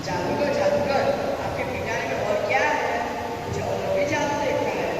जादूगर आपके पिटारे में और क्या है? मुझे और भी जादू देखना है।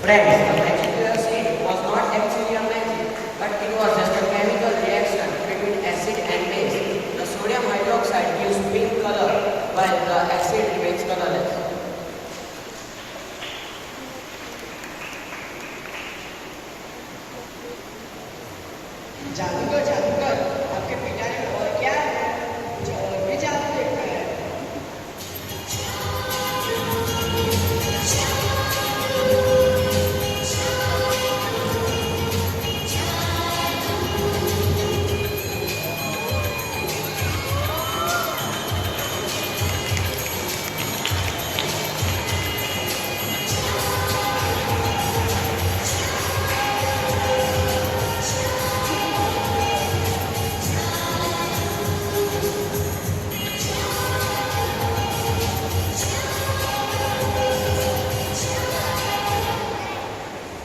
Friends, the magic you have seen was not actually a magic, but it was just a chemical reaction between acid and base. The sodium hydroxide gives pink color, while the acid remains colorless. जादूगर आपके पिटारे में और क्या है? मुझे और भी जादू देखना है।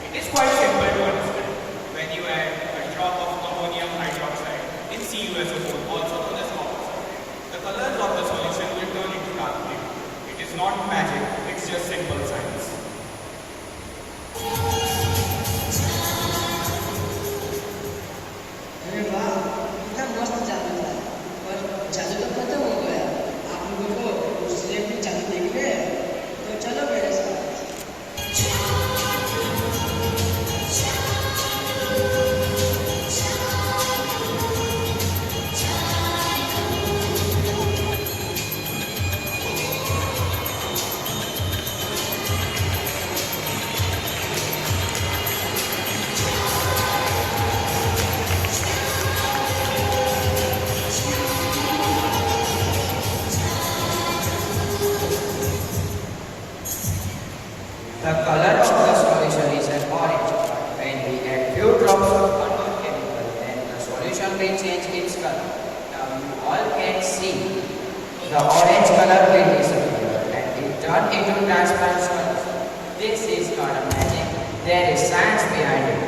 It is quite simple to understand. When you add a drop of ammonium hydroxide in CuSO4, also known as composite, the colors of the solution will turn into dark green. It is not magic, it's just simple science. अरे वाह, कितना मस्त जादू था। पर जादू तो खत्म हो गया। आप लोगों को दूसरे भी जादू देखने हैं? तो चलो मेरे साथ। The color of the solution is an orange. When we add few drops of unknown chemical, then the solution will change its color. Now you all can see the orange color will disappear and it turn into transparent solution. This is not a magic. There is science behind it.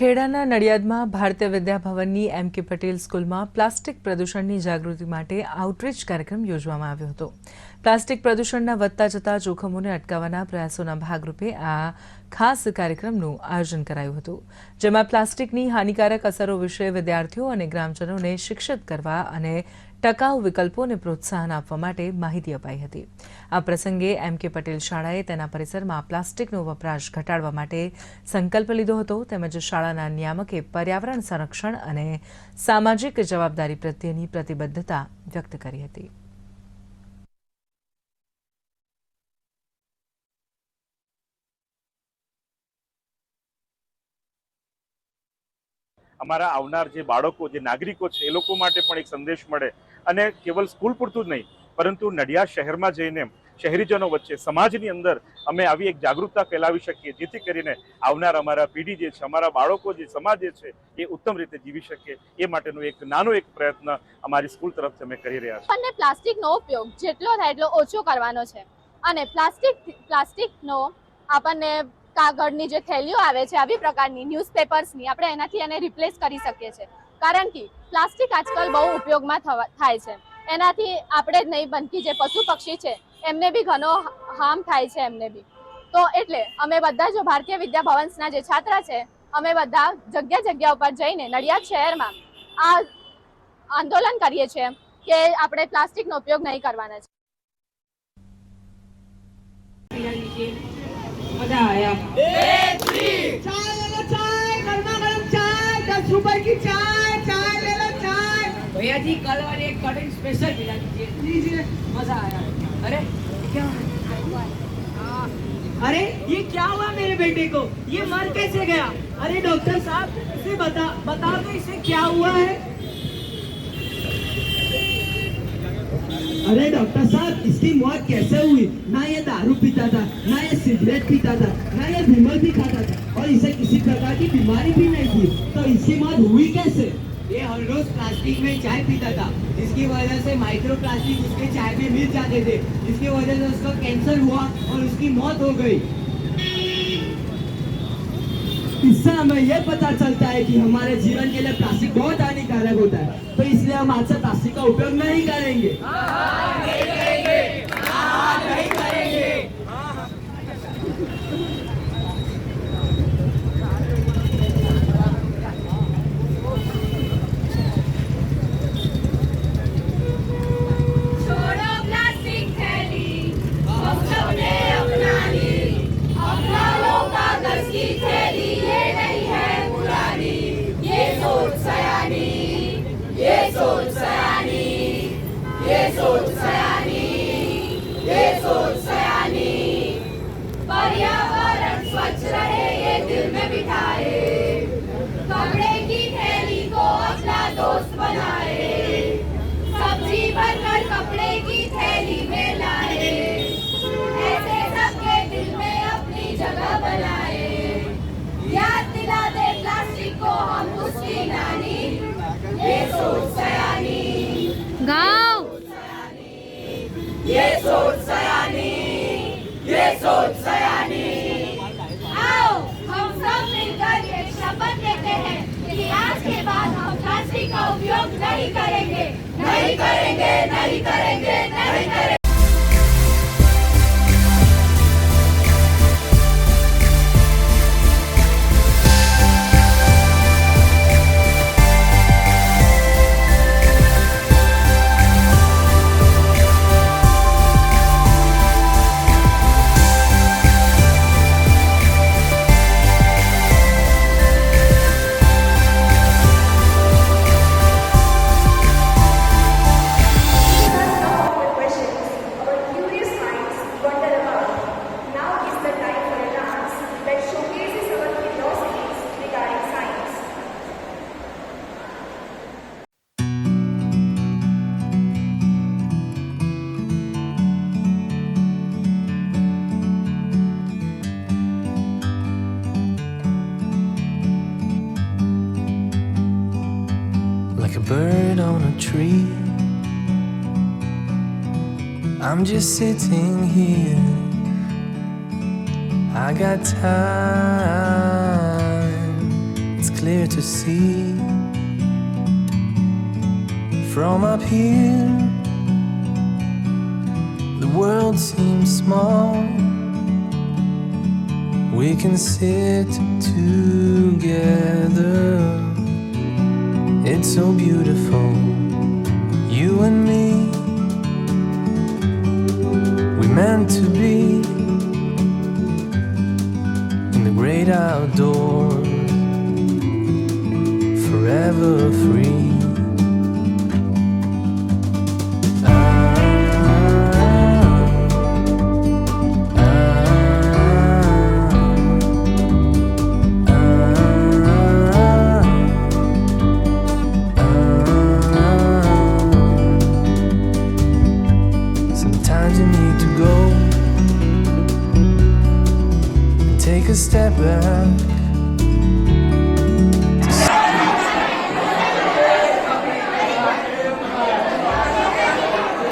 ખેડાના નડિયાદમાં ભારતીય વિદ્યાભવનની એમ.કે. પટેલ સ્કૂલમાં plastic પ્રદૂષણની જાગૃતિ માટે outreach કાર્યક્રમ યોજવામાં આવ્યો હતો. Plastic પ્રદૂષણના વધતા જતા જોખમોને અટકાવવાના પ્રયાસોના ભાગરૂપે આ ખાસ કાર્યક્રમનું આયોજન કરાયું હતું, જેમાં પ્લાસ્ટિકની હાનિકારક અસરો વિશે વિદ્યાર્થીઓ અને ગ્રામજનોને શિક્ષિત કરવા અને ટકાઉ વિકલ્પોને પ્રોત્સાહન આપવા માટે માહિતી અપાઈ હતી. આ પ્રસંગે એમ.કે. પટેલ શાળાએ તેના પરિસરમાં પ્લાસ્ટિકનો વપરાશ ઘટાડવા માટે સંકલ્પ લીધો હતો, તેમજ શાળાના નિયામકે પર્યાવરણ સંરક્ષણ અને સામાજિક જવાબદારી પ્રત્યેની પ્રતિબદ્ધતા વ્યક્ત કરી હતી. અમારા આવનાર જે બાળકો, જે નાગરિકો છે, એ લોકો માટે પણ એક સંદેશ મળે અને કેવલ સ્કૂલ પૂરતું જ નહીં, પરંતુ નડિયાદ શહેરમાં જઈને શહેરીજનો વચ્ચે, સમાજની અંદર અમે આવી એક જાગૃતતા ફેલાવી શકીએ, જેથી કરીને આવનાર અમારા પેઢી જે છે, અમારા બાળકો જે સમાજ જે છે, એ ઉત્તમ રીતે જીવી શકે. એ માટેનો એક નાનો એક પ્રયત્ન અમારી સ્કૂલ તરફથી અમે કરી રહ્યા છીએ. અને પ્લાસ્ટિકનો ઉપયોગ જેટલો થાય એટલો ઓછો કરવાનો છે અને પ્લાસ્ટિકનો આપણને કાગળની જે થેલીઓ આવે છે, આવી પ્રકારની ન્યૂઝપેપર્સની, આપણે એનાથી એને રિપ્લેસ કરી શકીએ છીએ. કારણ કે પ્લાસ્ટિક આજકાલ બહુ ઉપયોગમાં થાય છે. એનાથી આપણે જ નહીં, બનતી જે પશુ પક્ષી છે એમને બી ઘણો હાર્મ થાય છે એમને બી. તો એટલે અમે બધા જો ભારતીય વિદ્યાભવનના જે છાત્ર છે, અમે બધા જગ્યા ઉપર જઈને નડિયાદ શહેરમાં આ આંદોલન કરીએ છીએ કે આપણે પ્લાસ્ટિકનો ઉપયોગ નહીં કરવાના છે. मजा आया. चाय गर्मा गर्म चाय, 10 रुपए की चाय ले लो चाय. भैया जी कल वाली एक कटिंग स्पेशल मिला लीजिए. मजा आया. अरे क्या अरे ये क्या हुआ मेरे बेटे को? ये मर कैसे गया? अरे डॉक्टर साहब इसे बता दो इसे क्या हुआ है? अरे डॉक्टर साहब इसकी मौत कैसे हुई? ना ये दारू पीता था, ना ये सिगरेट पीता था, ना ये विमल भी खाता था और इसे किसी प्रकार की बीमारी भी नहीं थी, तो इसकी मौत हुई कैसे? ये हर रोज प्लास्टिक में चाय पीता था, जिसकी वजह से माइक्रो प्लास्टिक उसके चाय में मिल जाते थे, जिसकी वजह से उसको कैंसर हुआ और उसकी मौत हो गई. इससे हमें यह पता चलता है कि हमारे जीवन के लिए प्लास्टिक बहुत हानिकारक होता है, तो इसलिए हम आज से प्लास्टिक का उपयोग नहीं करेंगे. नहीं करेंगे. छोड़ो प्लास्टिक थैली, हम सबने अपना ली. अपना लो कागज की थैली, ये नहीं है पुरानी. ये सोच सयानी, ये सोच सयानी, ये सोच सयानी, ये सोच सयानी. पर्यावरण स्वच्छ रहे ये दिल में बिठाए, कपड़े की थैली को अपना दोस्त बनाए. सब्जी भरकर कपड़े की थैली में लाए, ऐसे सबके दिल में अपनी जगह बनाए. याद दिला दे प्लास्टिक को हम उसकी नानी. ये सोच सयानी, गाओ ये सोच सयानी, ये सोच सयानी. आओ हम सब मिलकर एक शपथ लेते हैं कि आज के बाद हम प्लास्टिक का उपयोग नहीं करेंगे, नहीं करेंगे, नहीं करेंगे, नहीं करेंगे. Like a bird on a tree, I'm just sitting here. I got time, it's clear to see. From up here, the world seems small. We can sit together. It's so beautiful, you and me. We meant to be in the great outdoors, forever free. Sometimes you need to go and take a step back.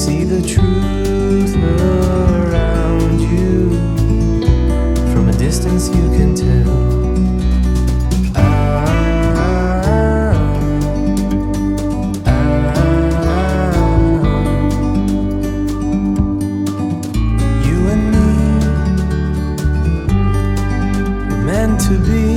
See the truth around you. From a distance you can tell. You and me were meant to be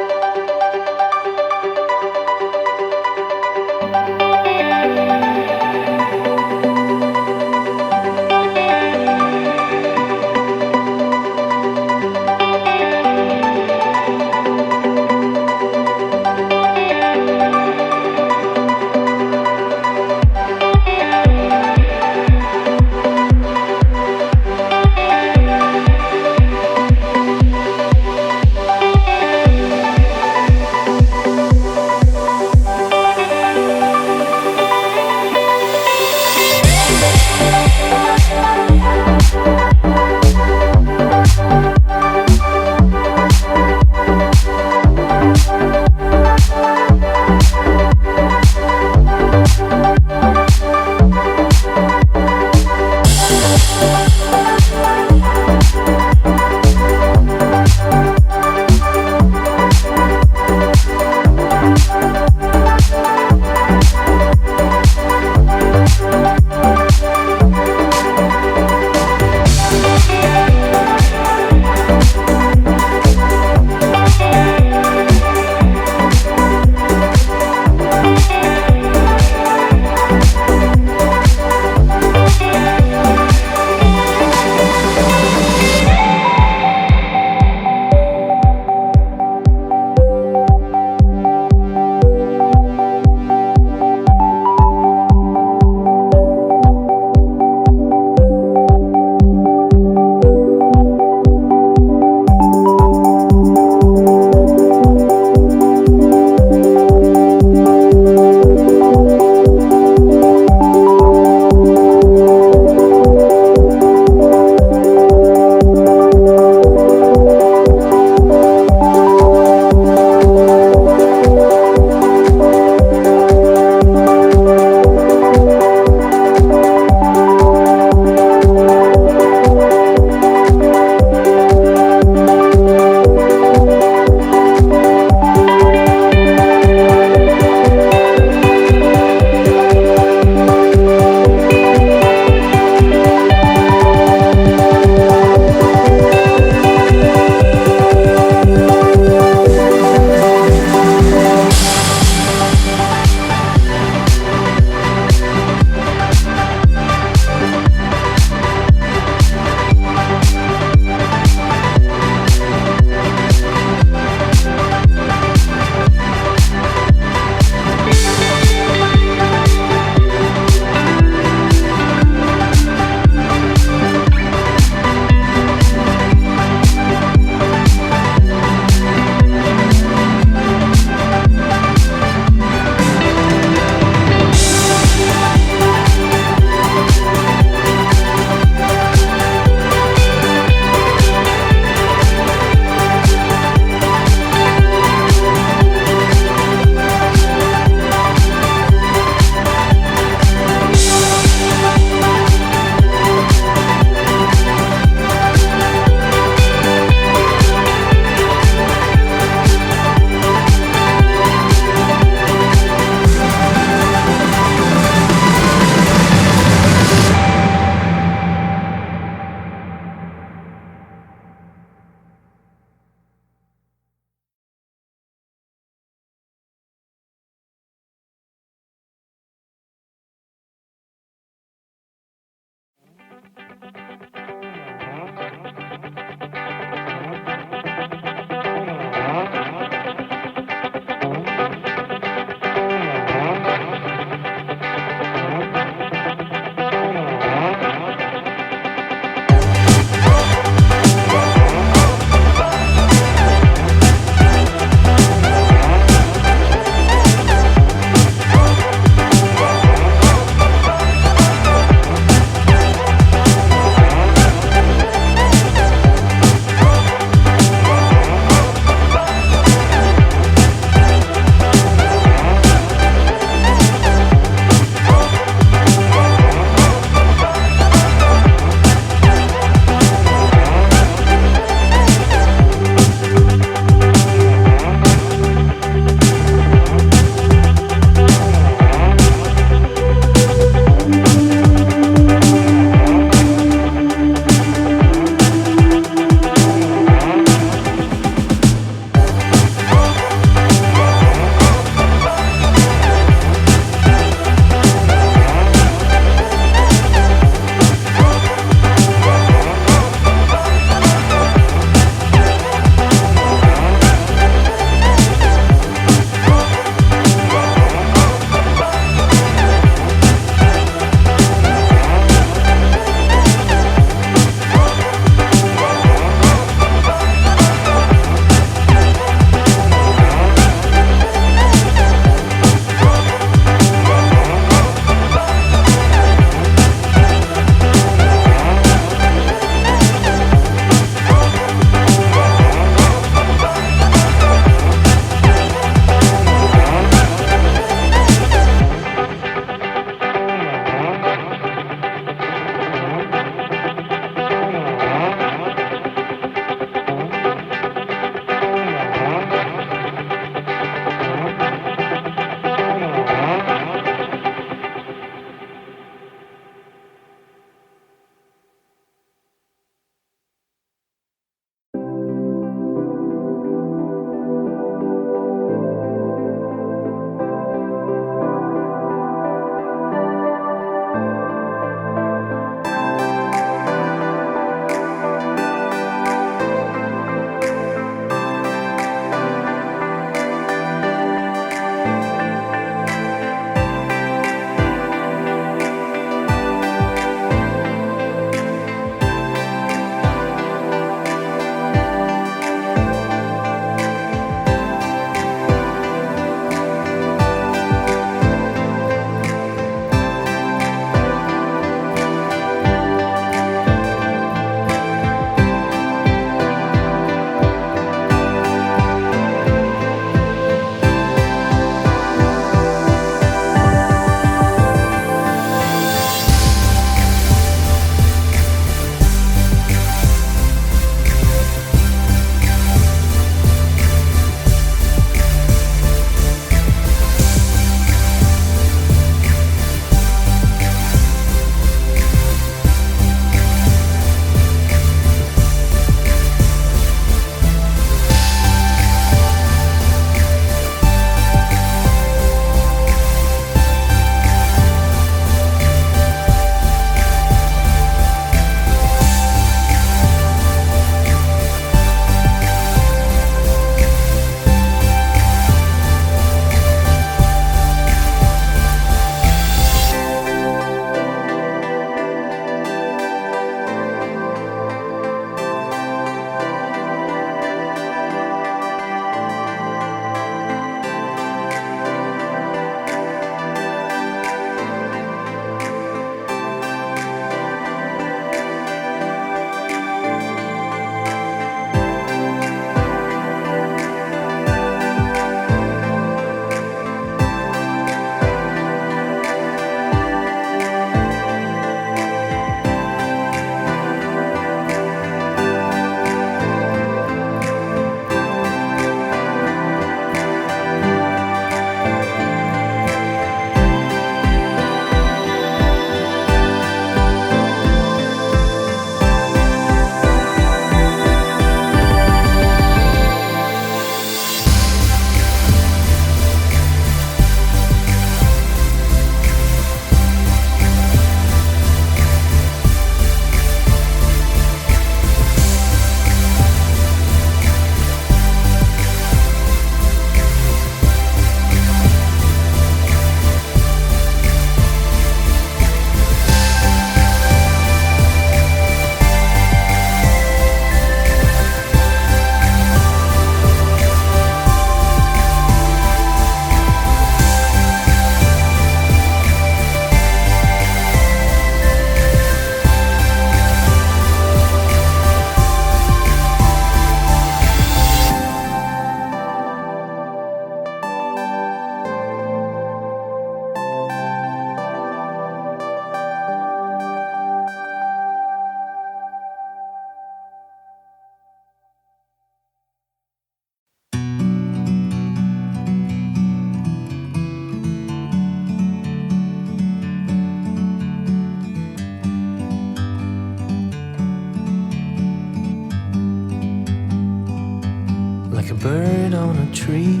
bird on a tree.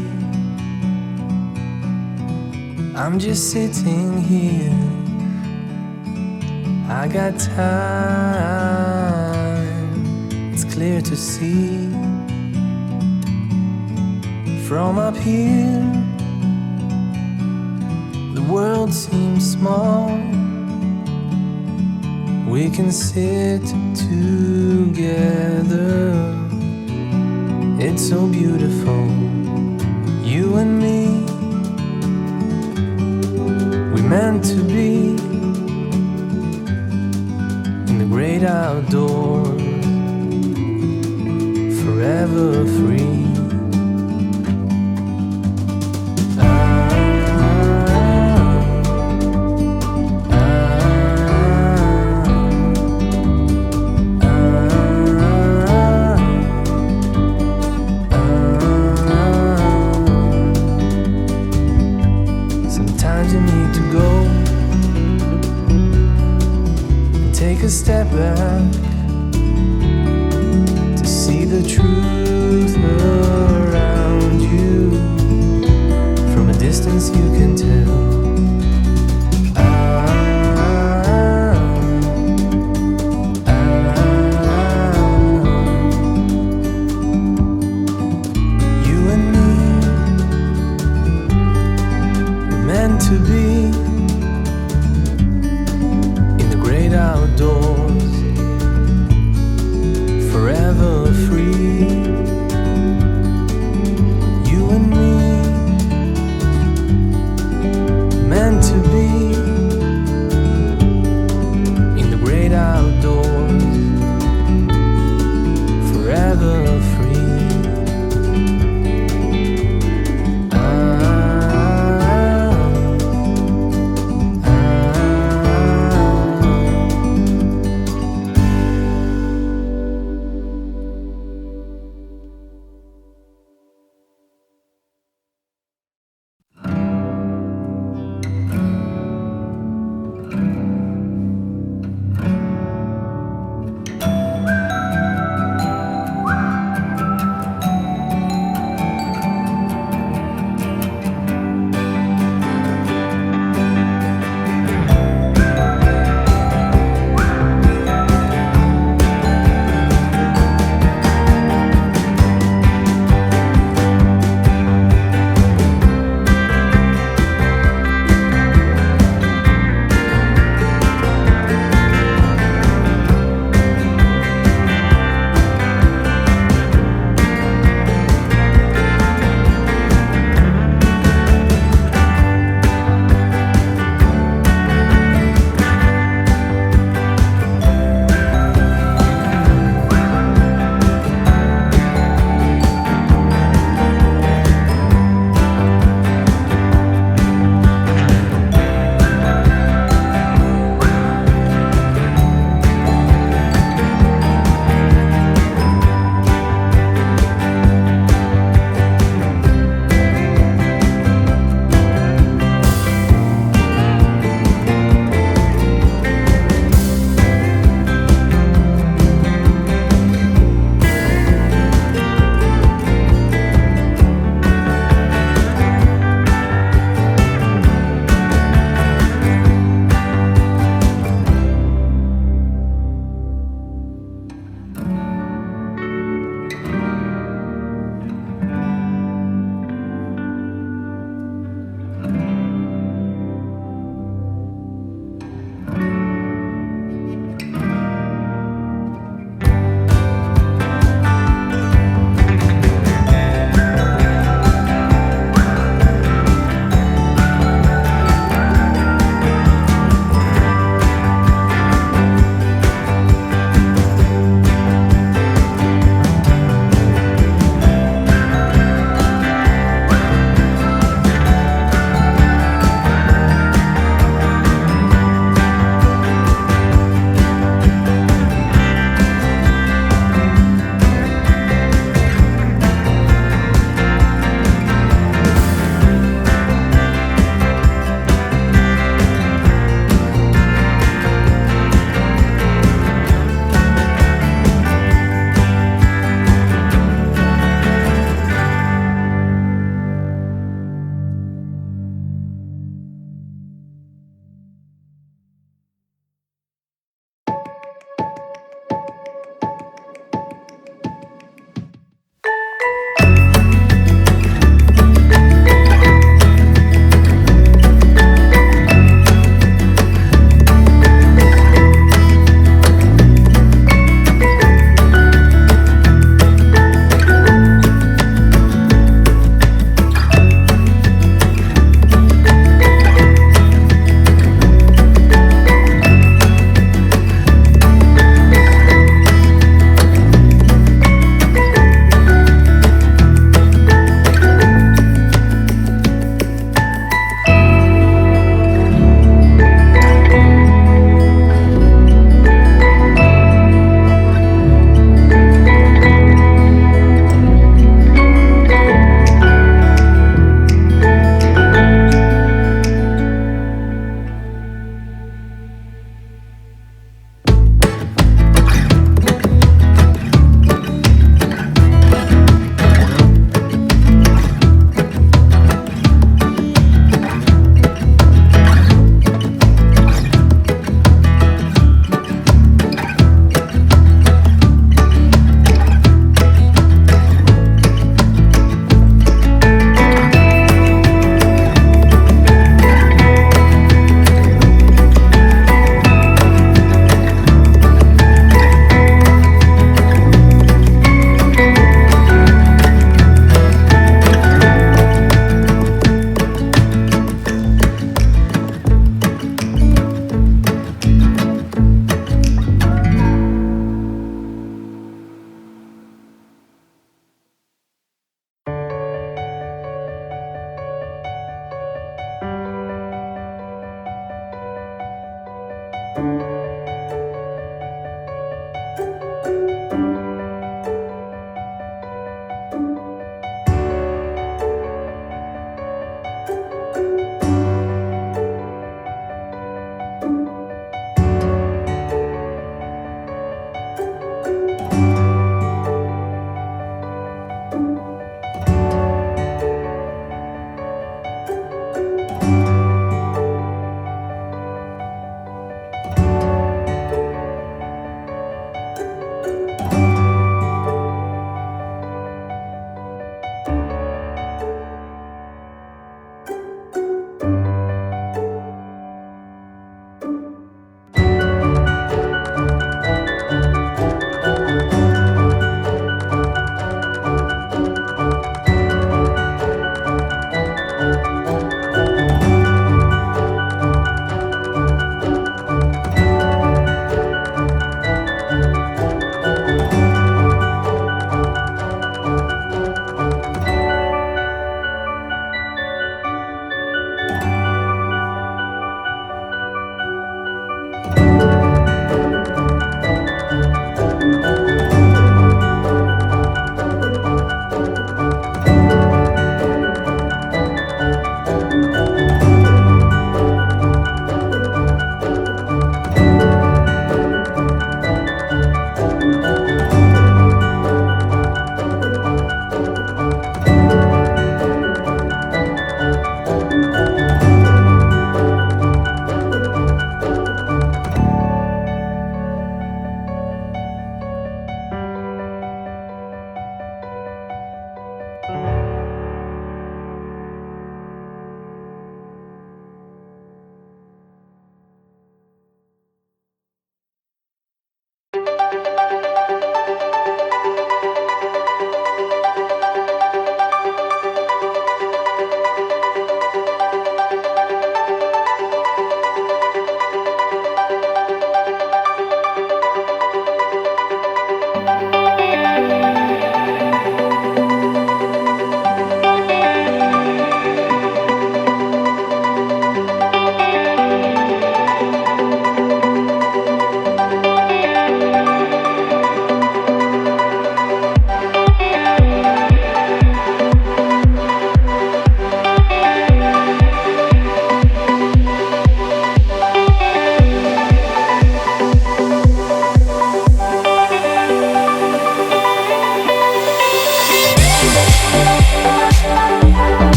I'm just sitting here. I got time. It's clear to see. From up here, the world seems small. We can sit together. It's so beautiful, you and me. We meant to be in the great outdoors, forever free. Sometimes you need to go and take a step back to see the truth around you. From a distance you can tell. You and me, we're meant to be in the great outdoors, forever free. You and me, you.